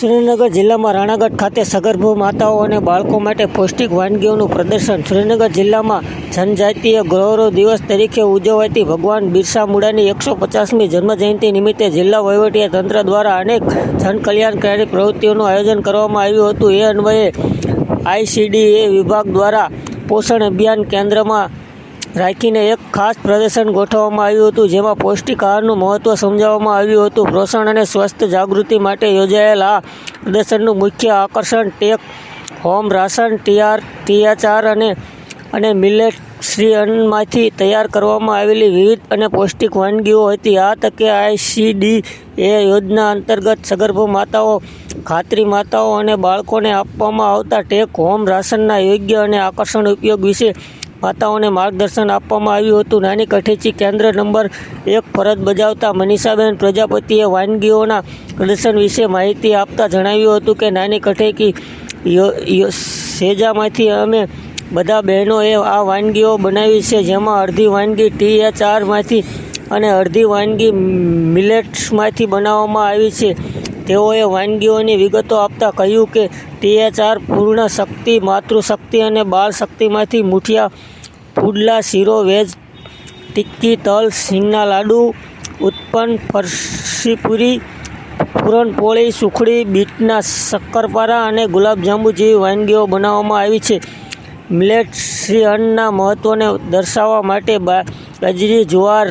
સુરેન્દ્રનગર જિલ્લામાં રાણાગઢ ખાતે સગર્ભા માતાઓ અને બાળકો માટે પૌષ્ટિક વાનગીઓનું પ્રદર્શન. સુરેન્દ્રનગર જિલ્લામાં જનજાતીય ગૌરવ દિવસ તરીકે ઉજવાતી ભગવાન બિરસા મુંડાની 150મી જન્મજયંતિ નિમિત્તે જિલ્લા વહીવટી તંત્ર દ્વારા અનેક જનકલ્યાણકારી પ્રવૃત્તિઓનું આયોજન કરવામાં આવ્યું હતું. એ અન્વયે ICDA વિભાગ દ્વારા પોષણ અભિયાન કેન્દ્રમાં રાખીને એક ખાસ પ્રદર્શન ગોઠવવામાં આવ્યું હતું, જેમાં પૌષ્ટિક આહારનું મહત્ત્વ સમજાવવામાં આવ્યું હતું. પોષણ અને સ્વાસ્થ્ય જાગૃતિ માટે યોજાયેલ આ પ્રદર્શનનું મુખ્ય આકર્ષણ ટેક હોમ રાશન THR અને મિલેટરી અન્નમાંથી તૈયાર કરવામાં આવેલી વિવિધ અને પૌષ્ટિક વાનગીઓ હતી. આ તકે ICDA યોજના અંતર્ગત સગર્ભા માતાઓ, ખાતરી માતાઓ અને બાળકોને આપવામાં આવતા ટેક હોમ રાશનના યોગ્ય અને આકર્ષક ઉપયોગ વિશે માતાઓને માર્ગદર્શન આપવામાં આવ્યું હતું. નાની કઠેચી કેન્દ્ર નંબર 1 ફરજ બજાવતા મનીષાબેન પ્રજાપતિએ વાનગીઓના પ્રદર્શન વિશે માહિતી આપતા જણાવ્યું હતું કે નાની કઠેચી સેજામાંથી અમે બધા બહેનોએ આ વાનગીઓ બનાવી છે, જેમાં અડધી વાનગી THRમાંથી અને અડધી વાનગી મિલેટ્સમાંથી બનાવવામાં આવી છે. તેઓએ વાનગીઓની વિગતો આપતા કહ્યું કે THR પૂર્ણ શક્તિ, માતૃશક્તિ અને બાળ શક્તિમાંથી મુઠિયા, પુડલા, શીરો, વેજ ટિક્કી, તલ, સિંગના લાડુ, ઉત્પન્ન, ફરસીપુરી, પૂરણપોળી, સુખડી, બીટના શક્કરપારા અને ગુલાબજાંબુ જેવી વાનગીઓ બનાવવામાં આવી છે. મિલેટરી અન્નના મહત્ત્વને દર્શાવવા માટે બાજરી, જુવાર,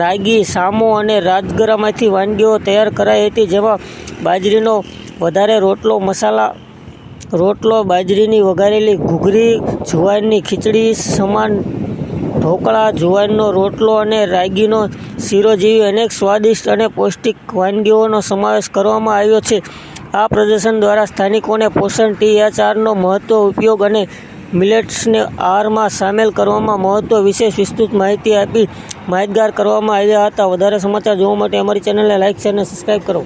રાગી, સામો અને રાજગરામાંથી વાનગીઓ તૈયાર કરાઈ હતી, જેમાં બાજરીનો વધારે રોટલો, મસાલા રોટલો, બાજરીની વઘારેલી ઘૂઘરી, જુવારની ખીચડી, સમાન ઢોકળા, જુવારનો રોટલો અને રાગીનો શીરો જેવી અનેક સ્વાદિષ્ટ અને પૌષ્ટિક વાનગીઓનો સમાવેશ કરવામાં આવ્યો છે. આ પ્રદર્શન દ્વારા સ્થાનિકોને પોષણ, THRનો મહત્ત્વ, ઉપયોગ અને મિલેટ્સને આહારમાં સામેલ કરવામાં મહત્ત્વ વિશે વિસ્તૃત માહિતી આપી માહિતગાર કરવામાં આવ્યા હતા. વધારે સમાચાર જોવા માટે અમારી ચેનલને લાઇક, શેર અને સબસ્ક્રાઈબ કરો.